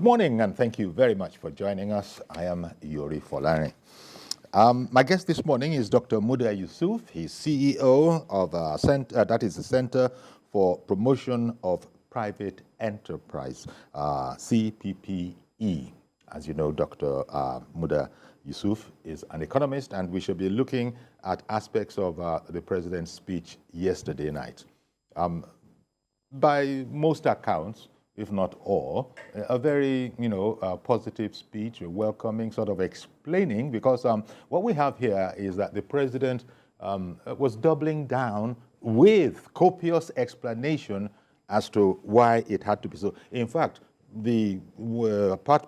Good morning, and thank you very much for joining us. I am Yori Folarin. My guest this morning is Dr. Muda Yusuf. He's CEO of that is the Center for Promotion of Private Enterprise, CPPE. As you know, Dr. Muda Yusuf is an economist, and we shall be looking at aspects of the president's speech yesterday night. By most accounts, if not all, a very, positive speech, a welcoming, sort of explaining, because what we have here is that the president was doubling down with copious explanation as to why it had to be so. In fact, the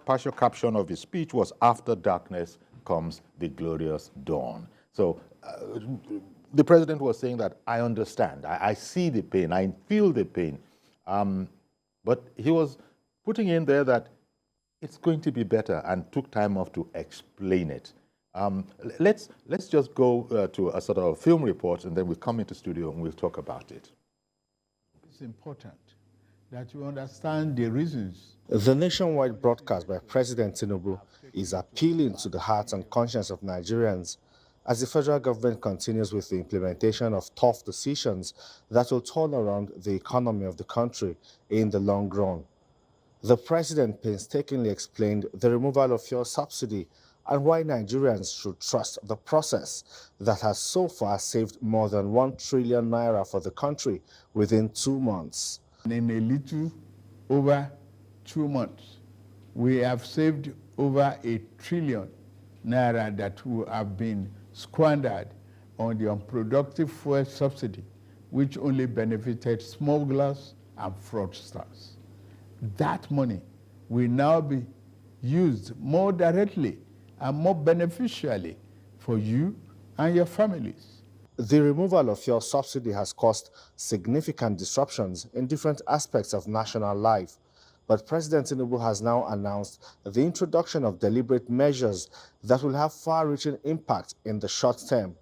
partial caption of his speech was, "After darkness comes the glorious dawn." So the president was saying that, I understand, I see the pain, I feel the pain. But he was putting in there that it's going to be better, and took time off to explain it. Let's just go to a sort of film report, and then we'll come into studio and we'll talk about it. It's important that you understand the reasons. The nationwide broadcast by President Tinubu is appealing to the hearts and conscience of Nigerians as the federal government continues with the implementation of tough decisions that will turn around the economy of the country in the long run. The president painstakingly explained the removal of fuel subsidy and why Nigerians should trust the process that has so far saved more than 1 trillion naira for the country within 2 months. In a little over 2 months, we have saved over 1 trillion naira that would have been squandered on the unproductive fuel subsidy, which only benefited smugglers and fraudsters. That money will now be used more directly and more beneficially for you and your families. The removal of fuel subsidy has caused significant disruptions in different aspects of national life. But President Tinubu has now announced the introduction of deliberate measures that will have far-reaching impact in the short term.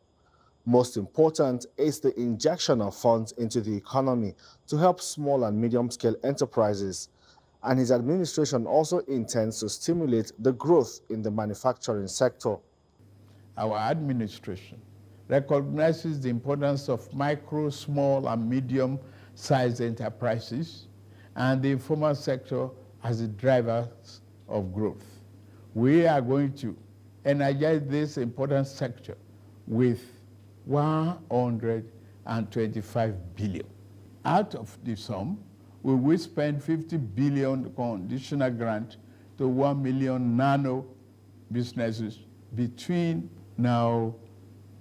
Most important is the injection of funds into the economy to help small and medium-scale enterprises. And his administration also intends to stimulate the growth in the manufacturing sector. Our administration recognizes the importance of micro, small, and medium-sized enterprises and the informal sector as the drivers of growth. We are going to energize this important sector with 125 billion. Out of the sum, we will spend 50 billion conditional grant to 1 million nano businesses between now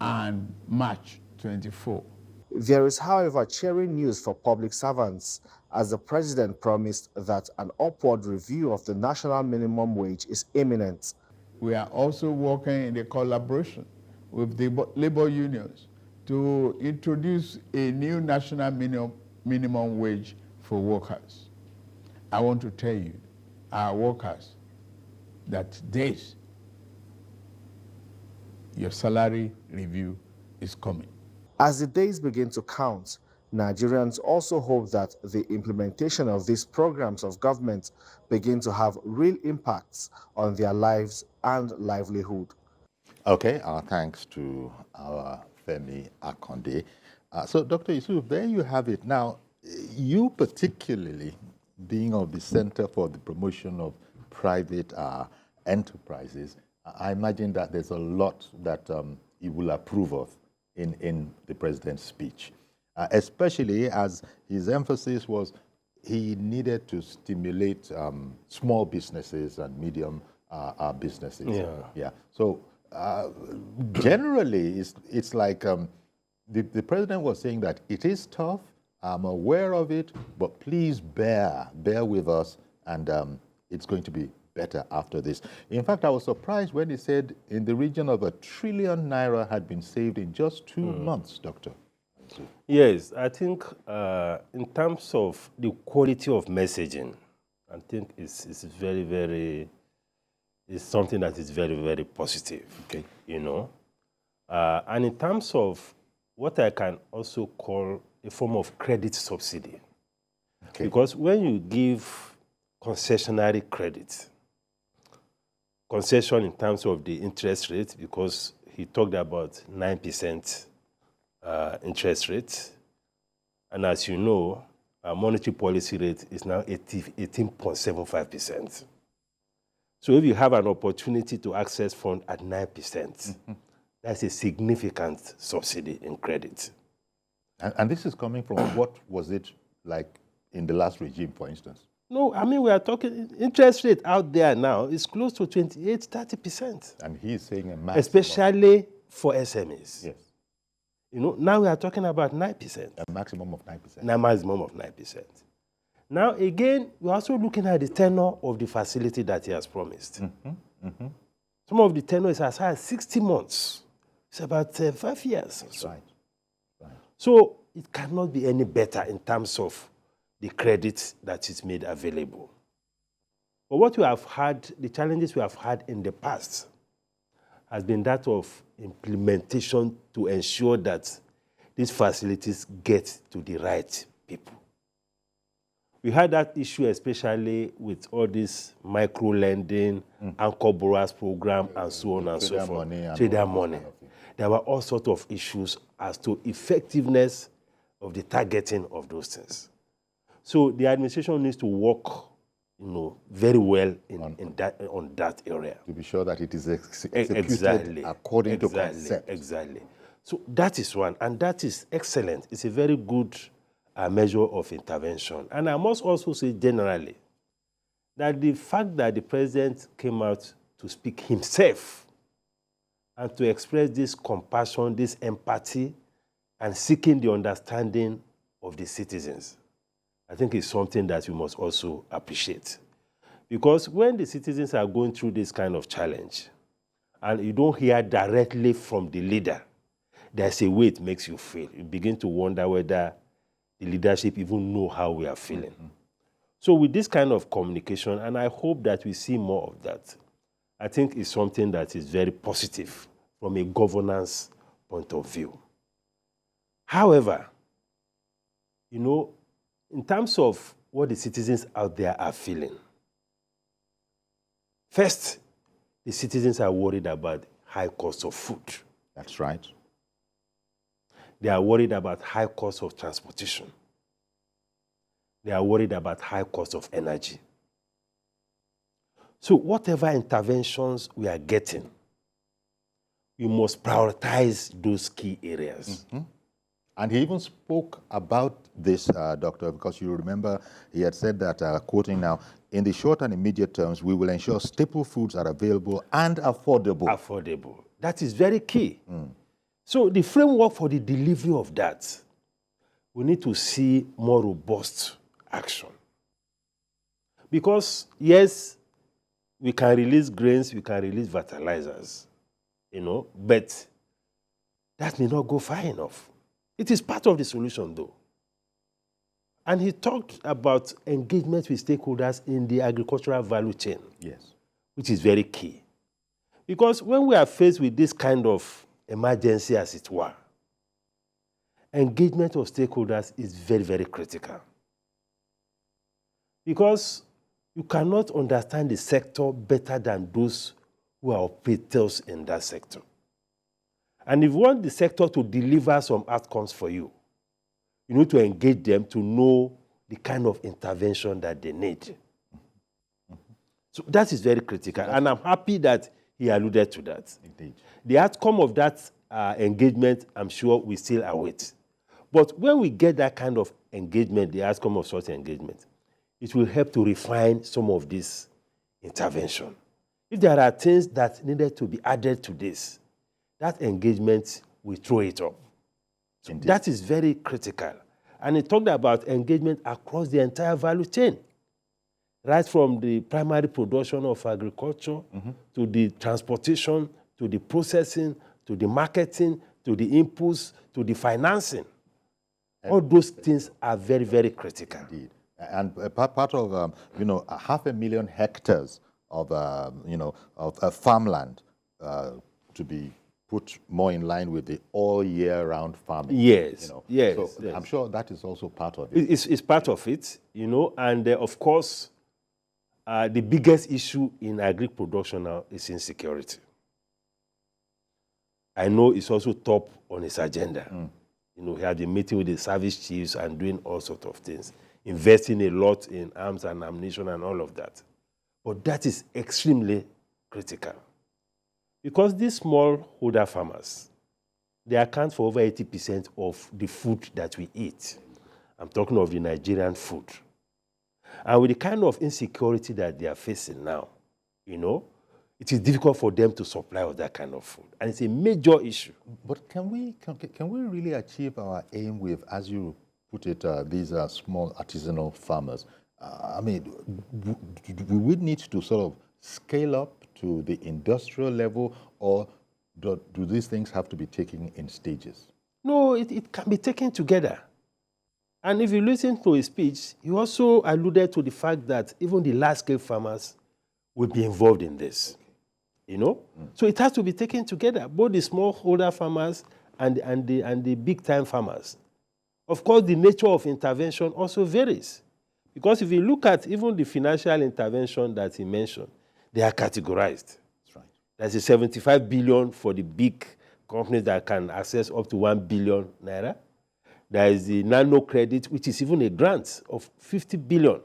and March 24. There is, however, cheering news for public servants, as the president promised that an upward review of the national minimum wage is imminent. We are also working in a collaboration with the labor unions to introduce a new national minimum wage for workers. I want to tell you, our workers, that your salary review is coming. As the days begin to count, Nigerians also hope that the implementation of these programs of government begin to have real impacts on their lives and livelihood. Okay, thanks to our Femi Akonde. So, Dr. Yusuf, there you have it. Now, you particularly being of the Center for the Promotion of Private Enterprises, I imagine that there's a lot that you will approve of in the president's speech, especially as his emphasis was he needed to stimulate small businesses and medium businesses. Yeah. So generally, it's like the president was saying that it is tough, I'm aware of it, but please bear with us, and it's going to be better after this. In fact, I was surprised when he said in the region of 1 trillion naira had been saved in just 2 months, Doctor. Yes, I think in terms of the quality of messaging, I think it's very, very, it's something that is very, very positive. Okay. And in terms of what I can also call a form of credit subsidy. Okay. Because when you give concessionary credit. Concession in terms of the interest rate, because he talked about 9% interest rate. And as you know, our monetary policy rate is now 18.75%. So if you have an opportunity to access funds at 9%, that's a significant subsidy in credit. And this is coming from what was it like in the last regime, for instance? No, I mean, we are talking interest rate out there now is close to 28-30%. And he's saying a maximum. Especially for SMEs. Yes. You know, now we are talking about 9%. A maximum of 9%. A maximum of 9%. Now, again, we're also looking at the tenure of the facility that he has promised. Some of the tenure is as high as 60 months. It's about 5 years. That's right. So it cannot be any better in terms of the credit that is made available. But what we have had, the challenges we have had in the past has been that of implementation to ensure that these facilities get to the right people. We had that issue especially with all this micro-lending, anchor borrowers program, and so on and so forth. Trader money. There were all sorts of issues as to effectiveness of the targeting of those things. So the administration needs to work, very well on that area. To be sure that it is executed according to concept. Exactly. So that is one, and that is excellent. It's a very good measure of intervention. And I must also say generally that the fact that the president came out to speak himself and to express this compassion, this empathy, and seeking the understanding of the citizens, I think is something that we must also appreciate. Because when the citizens are going through this kind of challenge, and you don't hear directly from the leader, there's a way it makes you feel. You begin to wonder whether the leadership even know how we are feeling. So with this kind of communication, and I hope that we see more of that, I think it's something that is very positive from a governance point of view. However, in terms of what the citizens out there are feeling, first, the citizens are worried about high cost of food. That's right. They are worried about high cost of transportation. They are worried about high cost of energy. So whatever interventions we are getting, we must prioritize those key areas. And he even spoke about this, Doctor, because you remember he had said that, quoting now, in the short and immediate terms, we will ensure staple foods are available and affordable. Affordable. That is very key. So the framework for the delivery of that, we need to see more robust action. Because, yes, we can release grains, we can release fertilizers, but that may not go far enough. It is part of the solution, though. And he talked about engagement with stakeholders in the agricultural value chain. Yes. Which is very key. Because when we are faced with this kind of emergency, as it were, engagement of stakeholders is very, very critical. Because you cannot understand the sector better than those who are operators in that sector. And if you want the sector to deliver some outcomes for you, you need to engage them to know the kind of intervention that they need. So that is very critical. And I'm happy that he alluded to that. Indeed. The outcome of that engagement, I'm sure we still await. But when we get that kind of engagement, the outcome of such engagement, it will help to refine some of this intervention. If there are things that needed to be added to this, that engagement will throw it up. So that is very critical. And he talked about engagement across the entire value chain, right from the primary production of agriculture to the transportation, to the processing, to the marketing, to the inputs, to the financing. All those things are very, very critical. Indeed. And part of, 500,000 hectares of, of farmland to be put more in line with the all-year-round farming. Yes, yes, So yes. I'm sure that is also part of it. It's part of it, and of course, the biggest issue in agri production now is insecurity. I know it's also top on his agenda. You know, he had been meeting with the service chiefs and doing all sorts of things, investing a lot in arms and ammunition and all of that. But that is extremely critical. Because these smallholder farmers, they account for over 80% of the food that we eat. I'm talking of the Nigerian food. And with the kind of insecurity that they are facing now, you know, it is difficult for them to supply of that kind of food. And it's a major issue. But can we really achieve our aim with, as you put it, these are small artisanal farmers? I mean, we would need to sort of scale up to the industrial level, or do these things have to be taken in stages? No, it can be taken together. And if you listen to his speech, he also alluded to the fact that even the large-scale farmers will be involved in this. You know? So it has to be taken together, both the smallholder farmers and the big-time farmers. Of course, the nature of intervention also varies. Because if you look at even the financial intervention that he mentioned, they are categorized. That's right. There's a 75 billion for the big companies that can access up to 1 billion naira. There is the nano credit, which is even a grant of 50 billion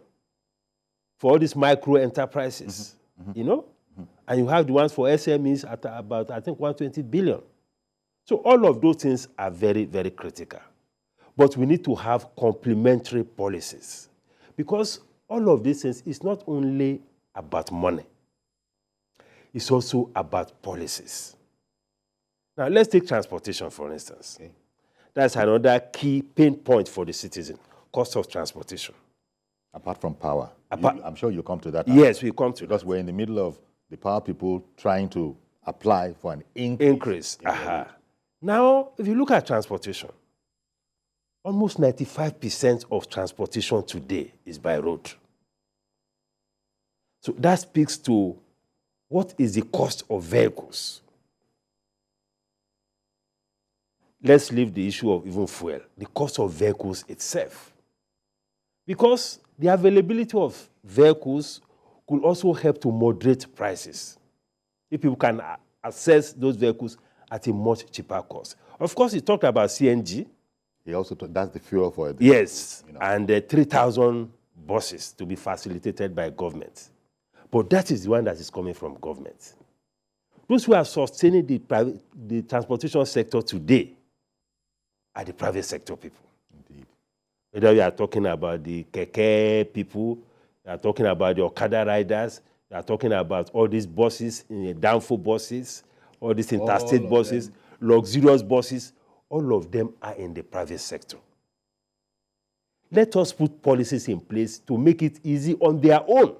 for all these micro enterprises, you know? And you have the ones for SMEs at about, I think, 120 billion. So all of those things are very, very critical. But we need to have complementary policies, because all of these things is not only about money. It's also about policies. Now, let's take transportation, for instance. Okay. That's another key pain point for the citizen, cost of transportation. Apart from power. I'm sure you come to that. Yes, we come to that. Because we're in the middle of the power people trying to apply for an increase. Now, if you look at transportation, almost 95% of transportation today is by road. So that speaks to what is the cost of vehicles. Let's leave the issue of even fuel, the cost of vehicles itself. Because the availability of vehicles could also help to moderate prices if people can access those vehicles at a much cheaper cost. Of course, he talked about CNG. He also that's the fuel for it. Yes, you know. And 3,000 buses to be facilitated by government. But that is the one that is coming from government. Those who are sustaining the transportation sector today are the private sector people. Indeed. Whether we are talking about the keke people, we are talking about the Okada riders, we are talking about all these buses, downfall buses, all these interstate buses, luxurious buses, all of them are in the private sector. Let us put policies in place to make it easy on their own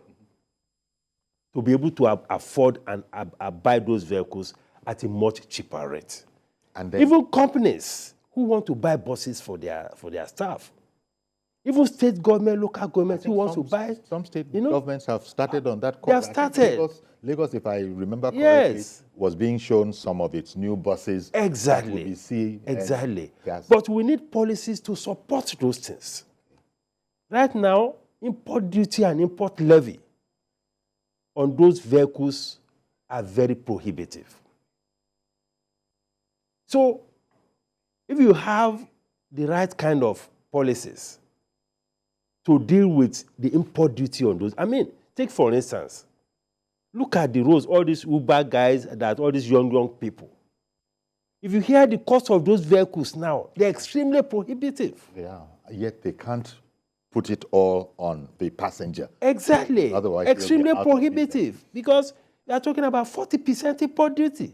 to be able to afford and buy those vehicles at a much cheaper rate. And then, even companies who want to buy buses for their staff, even state government, local government who want to buy. Some state governments have started on that. They have started. Lagos, if I remember correctly, was being shown some of its new buses. Exactly. Exactly. But we need policies to support those things. Right now, import duty and import levy on those vehicles are very prohibitive. So, if you have the right kind of policies to deal with the import duty on those, I mean, take for instance, look at the roads, all these Uber guys, all these young people. If you hear the cost of those vehicles now, they're extremely prohibitive. They are, yet they can't put it all on the passenger. Exactly. Otherwise, extremely prohibitive, because they are talking about 40% import duty.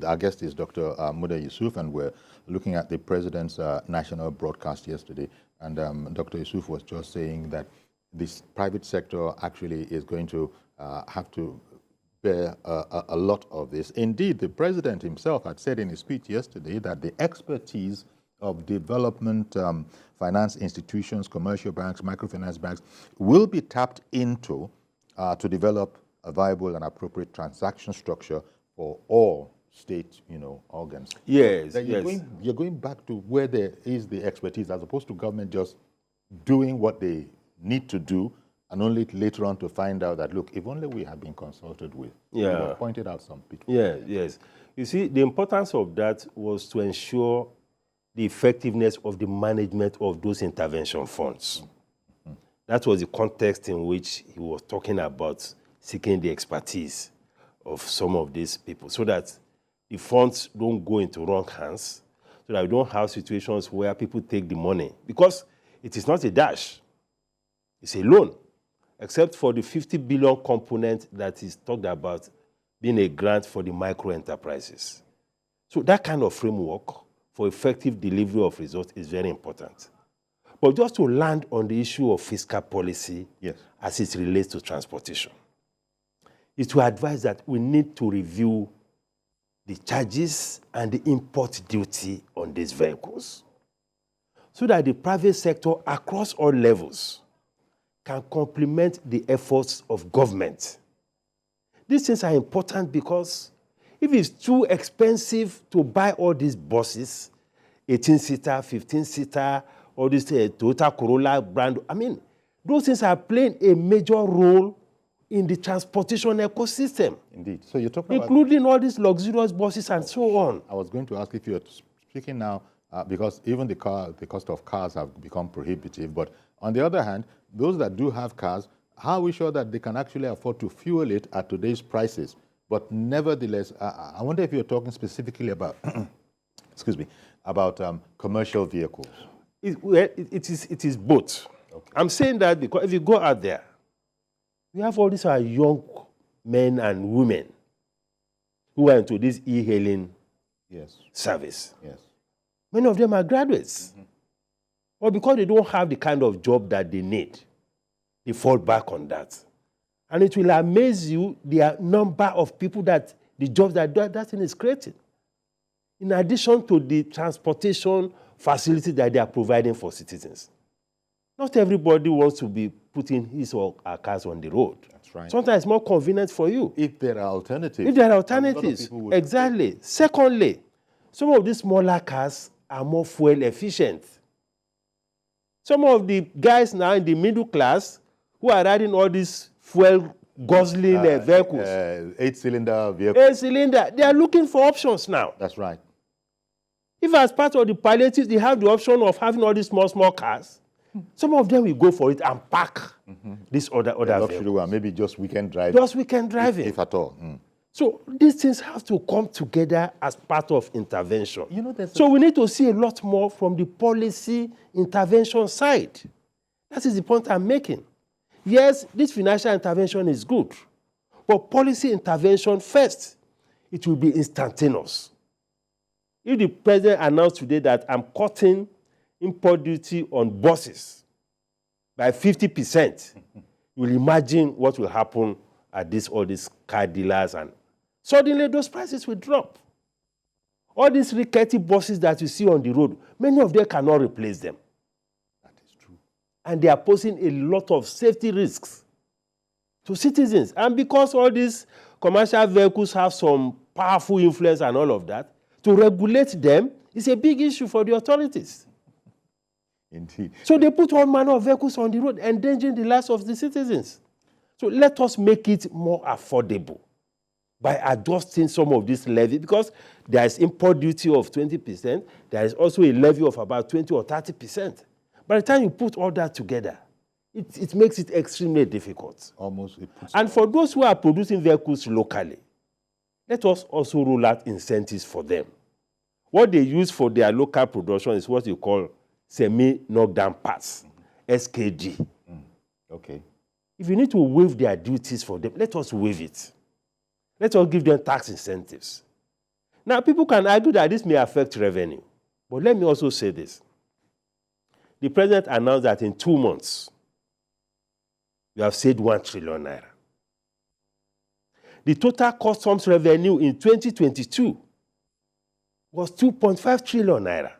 Our guest is Dr. Muda Yusuf, and we're looking at the president's national broadcast yesterday. And Dr. Yusuf was just saying that this private sector actually is going to have to bear a lot of this. Indeed, the president himself had said in his speech yesterday that the expertise of development finance institutions, commercial banks, microfinance banks will be tapped into to develop a viable and appropriate transaction structure for all state, organs. Yes, you're going back to where there is the expertise, as opposed to government just doing what they need to do and only later on to find out that, look, if only we had been consulted with. Yeah. You have pointed out some people. Yeah, yes. You see, the importance of that was to ensure the effectiveness of the management of those intervention funds. That was the context in which he was talking about seeking the expertise of some of these people so that the funds don't go into wrong hands, so that we don't have situations where people take the money. Because it is not a dash, it's a loan, except for the 50 billion component that is talked about being a grant for the micro enterprises. So that kind of framework for effective delivery of results is very important. But just to land on the issue of fiscal policy, yes, as it relates to transportation, is to advise that we need to review the charges and the import duty on these vehicles so that the private sector across all levels can complement the efforts of government. These things are important because if it's too expensive to buy all these buses, 18-seater, 15-seater, all these Toyota Corolla brand, I mean, those things are playing a major role in the transportation ecosystem. Indeed. So you're talking including all these luxurious buses and so on. I was going to ask if you're speaking now, because even the cost of cars have become prohibitive, but on the other hand, those that do have cars, how are we sure that they can actually afford to fuel it at today's prices? But nevertheless, I wonder if you're talking specifically about, excuse me, about commercial vehicles. It is both. Okay. I'm saying that because if you go out there, we have all these young men and women who are into this e-hailing service. Yes. Many of them are graduates. Or because they don't have the kind of job that they need, they fall back on that. And it will amaze you the number of people that the jobs that thing is creating. In addition to the transportation facility that they are providing for citizens. Not everybody wants to be putting his or her cars on the road. That's right. Sometimes it's more convenient for you. If there are alternatives. If there are alternatives. Exactly. Secondly, some of these smaller cars are more fuel efficient. Some of the guys now in the middle class who are riding all these fuel guzzling vehicles. 8-cylinder vehicles. 8-cylinder. They are looking for options now. That's right. If as part of the palliatives, they have the option of having all these small cars, some of them will go for it and park this other vehicles. Maybe just weekend driving. Just weekend driving. If at all. So these things have to come together as part of intervention. You know, so we need to see a lot more from the policy intervention side. That is the point I'm making. Yes, this financial intervention is good, but policy intervention first, it will be instantaneous. If the president announced today that I'm cutting import duty on buses by 50%, you will imagine what will happen at all these car dealers, and suddenly those prices will drop. All these rickety buses that you see on the road, many of them cannot replace them. That is true. And they are posing a lot of safety risks to citizens. And because all these commercial vehicles have some powerful influence and all of that, to regulate them is a big issue for the authorities. Indeed. So they put all manner of vehicles on the road, endangering the lives of the citizens. So let us make it more affordable by adjusting some of this levy, because there is import duty of 20%, there is also a levy of about 20 or 30%. By the time you put all that together, it makes it extremely difficult. Almost. And for those who are producing vehicles locally, let us also roll out incentives for them. What they use for their local production is what you call semi-knockdown parts, SKD. Okay. If you need to waive their duties for them, let us waive it. Let us give them tax incentives. Now, people can argue that this may affect revenue. But let me also say this. The president announced that in 2 months, we have saved 1 trillion naira. The total customs revenue in 2022 was 2.5 trillion naira.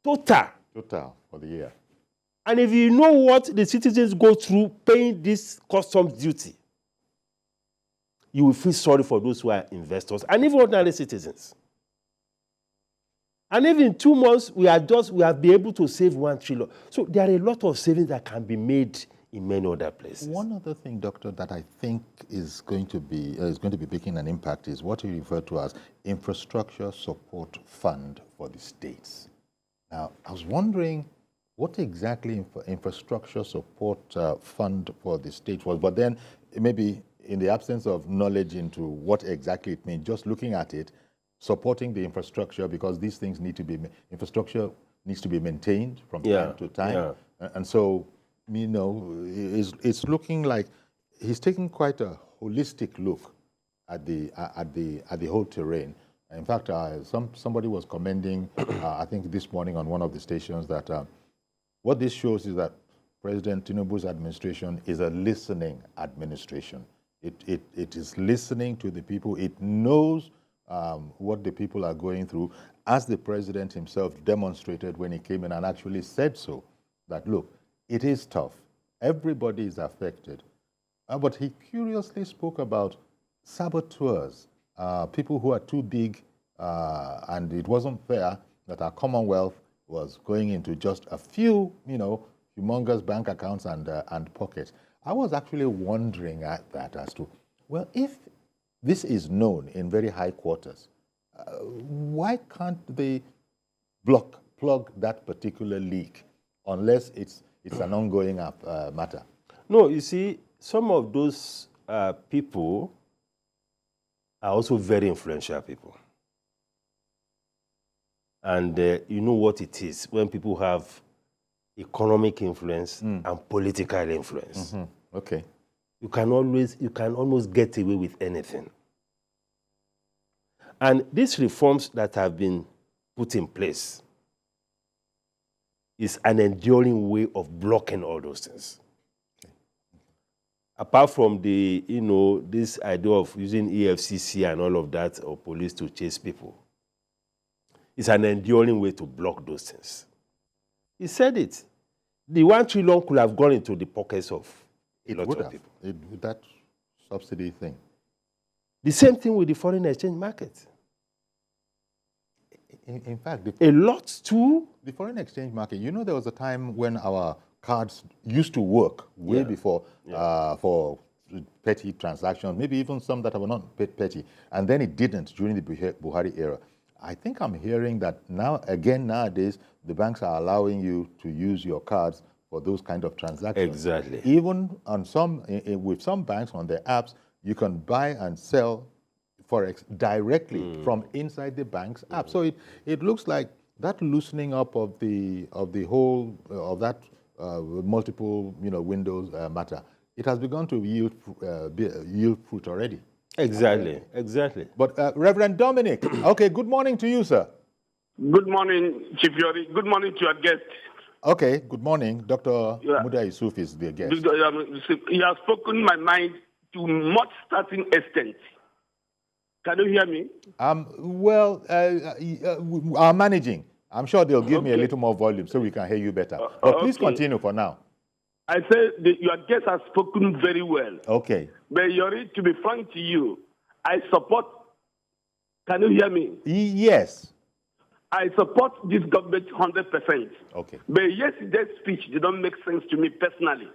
Total for the year. And if you know what the citizens go through paying this customs duty, you will feel sorry for those who are investors and even ordinary citizens. And even in 2 months, we have been able to save 1 trillion. So there are a lot of savings that can be made in many other places. One other thing, Doctor, that I think is going to be making an impact is what you refer to as infrastructure support fund for the states. Now, I was wondering what exactly infrastructure support fund for the states was, but then maybe in the absence of knowledge into what exactly it means, just looking at it, supporting the infrastructure, because these things need to be, infrastructure needs to be maintained from time to time. And so, you know, it's looking like he's taking quite a holistic look at the whole terrain. In fact, somebody was commending, I think this morning on one of the stations, that what this shows is that President Tinubu's administration is a listening administration. It is listening to the people. It knows what the people are going through, as the president himself demonstrated when he came in and actually said so, that look, it is tough. Everybody is affected. But he curiously spoke about saboteurs, people who are too big, and it wasn't fair that our Commonwealth was going into just a few, you know, humongous bank accounts and pockets. I was actually wondering at that as to, well, if this is known in very high quarters, why can't they plug that particular leak unless it's an ongoing matter? No, you see, some of those people are also very influential people. And you know what it is when people have economic influence and political influence. Okay. You can almost get away with anything. And these reforms that have been put in place is an enduring way of blocking all those things. Okay. Apart from the, you know, this idea of using EFCC and all of that, or police to chase people, it's an enduring way to block those things. He said it. The 1 trillion could have gone into the pockets of a lot of people. With that subsidy thing. The same thing with the foreign exchange market. In fact, a lot too. The foreign exchange market, you know, there was a time when our cards used to work way before for petty transactions, maybe even some that were not petty, and then it didn't during the Buhari era. I think I'm hearing that now, again, nowadays, the banks are allowing you to use your cards for those kind of transactions. Exactly. Even on with some banks on their apps, you can buy and sell Forex directly from inside the bank's app. So it looks like that loosening up of the whole of that multiple, you know, windows matter. It has begun to yield fruit already. Exactly, exactly. But Reverend Dominic, okay, good morning to you, sir. Good morning, Chief Yori. Good morning to your guest. Okay, good morning. Dr. Muda Yusuf is the guest. He has spoken my mind to much certain extent. Can you hear me? Well, I'm managing. I'm sure they'll give me a little more volume so we can hear you better. But please continue for now. I said your guest has spoken very well. Okay. But Yori, to be frank to you, I support. Can you hear me? Yes. I support this government 100%. Okay. But yesterday's speech did not make sense to me personally.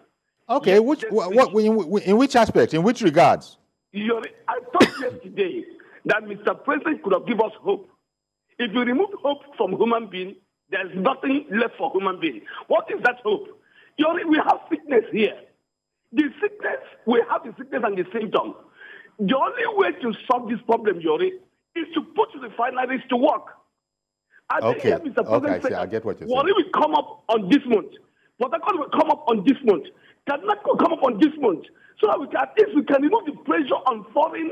Okay. In which aspect? In which regards? Yori, I thought yesterday that Mr. President could have given us hope. If you remove hope from human being, there's nothing left for human being. What is that hope? Yori, we have sickness here. The sickness, we have the sickness and the symptom. The only way to solve this problem, Yori, is to put the refineries to work. Okay, I get what you're saying. Wari will come up on this month. Port Harcourt will come up on this month. Kaduna will come up on this month. So that at least we can remove the pressure on foreign,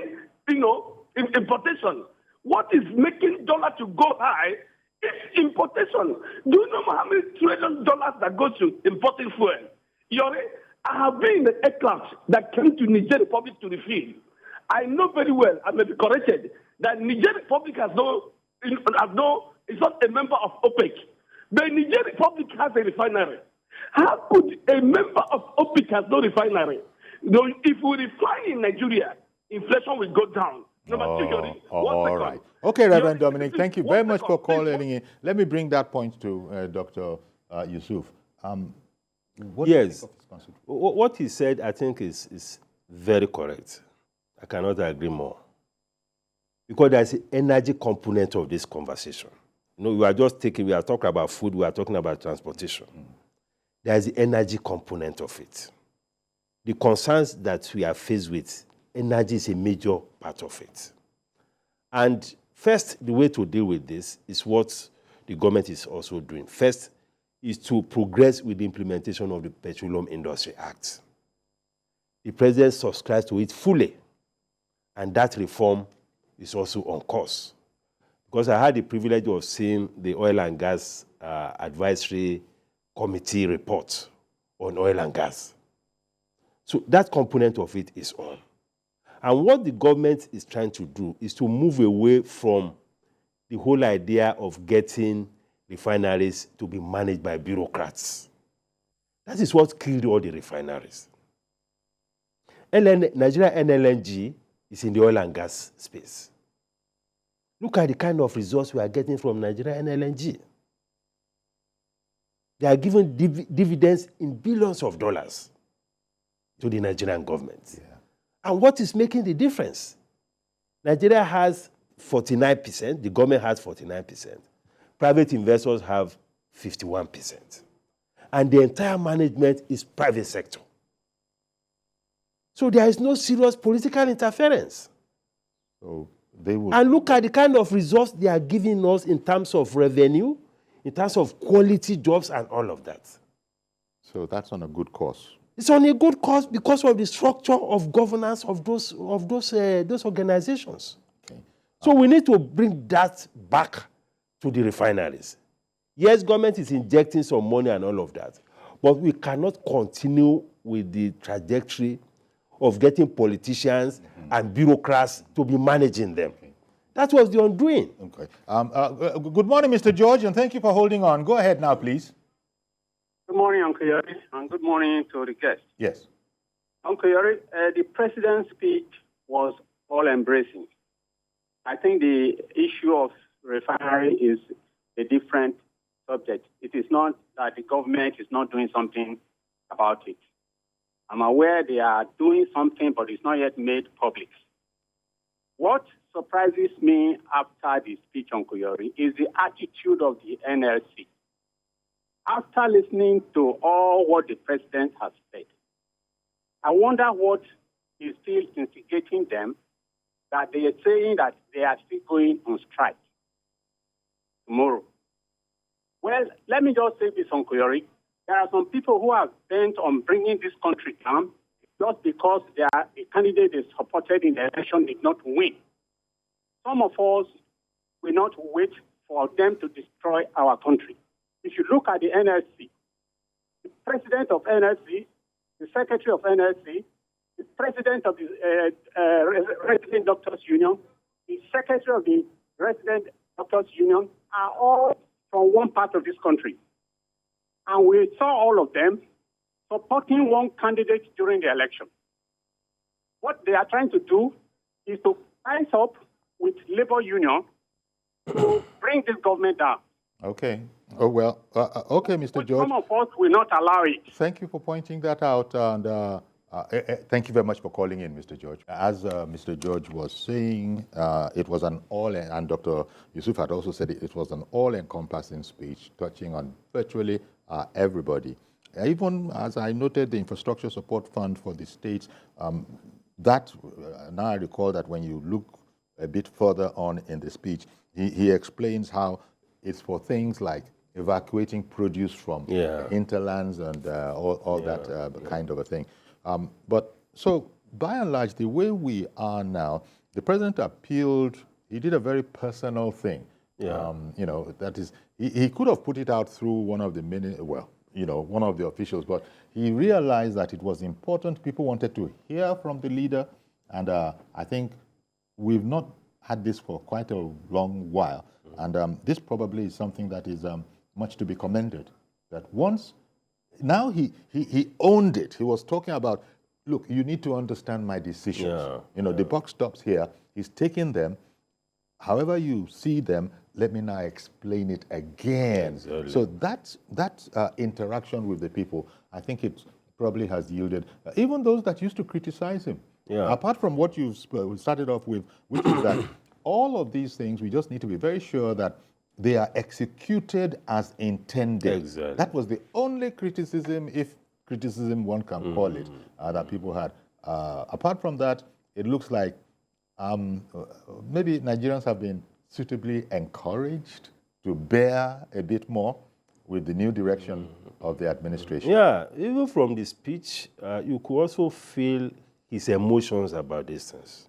importation. What is making dollar to go high is importation. Do you know how many $1 trillion that goes to importing fuel? Yori, I have been in the aircraft that came to Niger Republic to refill. I know very well, I may be corrected, that Niger Republic is not a member of OPEC. The Niger Republic has a refinery. How could a member of OPEC have no refinery? If we refine in Nigeria, inflation will go down. All right. Okay, Reverend Dominic, thank you very much for calling in. Let me bring that point to Dr. Yusuf. What do you Yes. think of his consideration? What he said, I think, is very correct. I cannot agree more. Because there's an energy component of this conversation. You know, we are talking about food, we are talking about transportation. There's the energy component of it. The concerns that we are faced with, energy is a major part of it. And first, the way to deal with this is what the government is also doing. First is to progress with the implementation of the Petroleum Industry Act. The president subscribes to it fully, and that reform is also on course. Because I had the privilege of seeing the Oil and Gas Advisory Committee report on oil and gas. So that component of it is on. And what the government is trying to do is to move away from the whole idea of getting refineries to be managed by bureaucrats. That is what killed all the refineries. Nigeria NLNG is in the oil and gas space. Look at the kind of results we are getting from Nigeria NLNG. They are giving dividends in billions of dollars to the Nigerian government. Yeah. And what is making the difference? Nigeria has 49%, the government has 49%. Private investors have 51%. And the entire management is private sector. So there is no serious political interference. So they will. And look at the kind of results they are giving us in terms of revenue, in terms of quality jobs and all of that. So that's on a good course. It's on a good course because of the structure of governance of those organizations. Okay. So we need to bring that back to the refineries. Yes, government is injecting some money and all of that, but we cannot continue with the trajectory of getting politicians and bureaucrats to be managing them. Okay. That was the undoing. Okay. Good morning, Mr. George, and thank you for holding on. Go ahead now, please. Good morning, Uncle Yori, and good morning to the guests. Yes. Uncle Yori, the president's speech was all-embracing. I think the issue of refinery is a different subject. It is not that the government is not doing something about it. I'm aware they are doing something, but it's not yet made public. What surprises me after the speech, Uncle Yori, is the attitude of the NLC. After listening to all what the president has said, I wonder what is still instigating them, that they are saying that they are still going on strike tomorrow. Well, let me just say this, Uncle Yori. There are some people who are bent on bringing this country down just because a candidate is supported in the election did not win. Some of us will not wait for them to destroy our country. If you look at the NLC, the president of NLC, the secretary of NLC, the president of the Resident Doctors Union, the secretary of the Resident Doctors Union are all from one part of this country. And we saw all of them supporting one candidate during the election. What they are trying to do is to rise up with labor union to bring this government down. Okay. Oh, well, okay, Mr. George. Some of us will not allow it. Thank you for pointing that out, and thank you very much for calling in, Mr. George. As Mr. George was saying, it was an and Dr. Yusuf had also said it was an all-encompassing speech, touching on virtually everybody. Even as I noted, the Infrastructure Support Fund for the states, now I recall that when you look a bit further on in the speech, he explains how it's for things like evacuating produce from hinterlands and all that kind of a thing. But so, by and large, the way we are now, the president appealed, he did a very personal thing. Yeah. You know, that is, he could have put it out through one of the one of the officials, but he realized that it was important. People wanted to hear from the leader, and I think we've not had this for quite a long while. And this probably is something that is much to be commended. That now he owned it. He was talking about, look, you need to understand my decisions. The buck stops here. He's taking them, however you see them, let me now explain it again. Exactly. So that interaction with the people, I think it probably has yielded, even those that used to criticize him. Yeah. Apart from what you started off with, which is that all of these things, we just need to be very sure that they are executed as intended. Exactly. That was the only criticism, if criticism one can call it, that people had. Apart from that, it looks like maybe Nigerians have been suitably encouraged to bear a bit more with the new direction of the administration. Yeah, even from the speech, you could also feel his emotions about these things.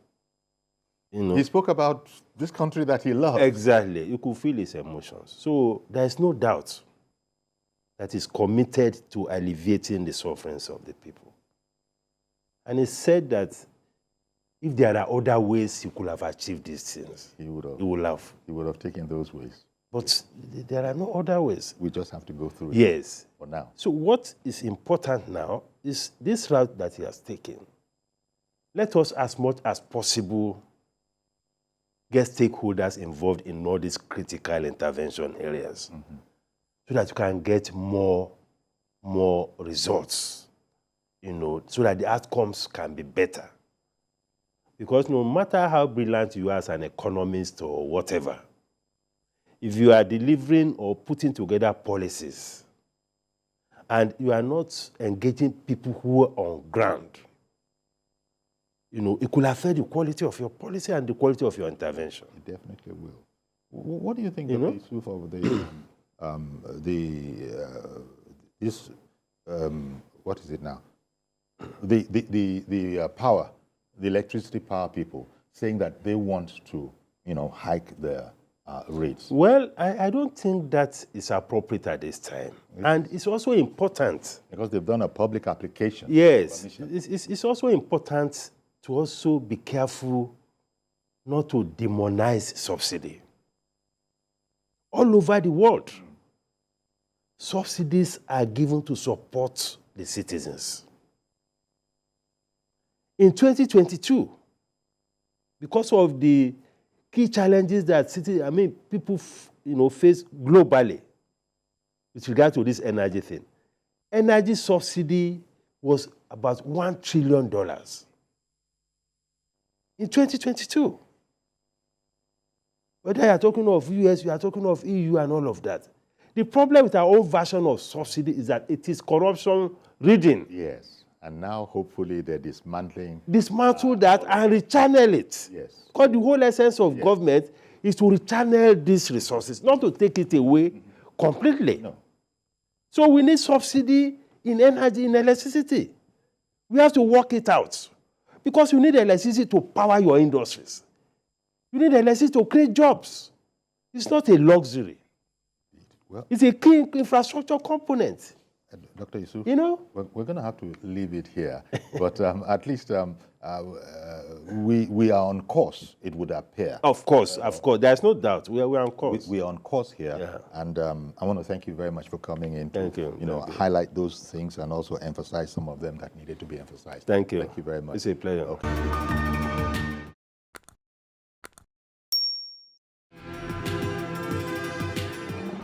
You know, He spoke about this country that he loves. exactly. You could feel his emotions. So there is no doubt that he's committed to alleviating the sufferings of the people. And he said that if there are other ways he could have achieved these things, He would have. he would have. He would have taken those ways. But there are no other ways. We just have to go through it Yes. for now. So what is important now is this route that he has taken. Let us, as much as possible, get stakeholders involved in all these critical intervention areas so that you can get more results, you know, so that the outcomes can be better. Because no matter how brilliant you are as an economist or whatever, if you are delivering or putting together policies and you are not engaging people who are on ground, you know, it could affect the quality of your policy and the quality of your intervention. It definitely will. What do you think, You Dr. know? Yusuf, of what is it now? The power, the electricity power people saying that they want to, you know, hike their rates. Well, I don't think that is appropriate at this time. And it's also important. Because they've done a public application. Yes, it's also important to also be careful not to demonize subsidy. All over the world, subsidies are given to support the citizens. In 2022, because of the key challenges that people face globally with regard to this energy thing, energy subsidy was about $1 trillion in 2022. Whether you are talking of US, you are talking of EU and all of that. The problem with our own version of subsidy is that it is corruption-ridden. Yes. And now, hopefully, they're dismantling. Dismantle that and rechannel it. Yes. Because the whole essence of government is to rechannel these resources, not to take it away completely. No. So we need subsidy in energy, in electricity. We have to work it out. Because you need electricity to power your industries. You need electricity to create jobs. It's not a luxury. Well, It's a key infrastructure component. Dr. Yusuf, You know? we're going to have to leave it here. But at least we are on course, it would appear. Of course. There's no doubt. We are on course. We are on course here. Yeah. And I want to thank you very much for coming in to Thank you. highlight those things and also emphasize some of them that needed to be emphasized. Thank you. Thank you very much. It's a pleasure. Okay.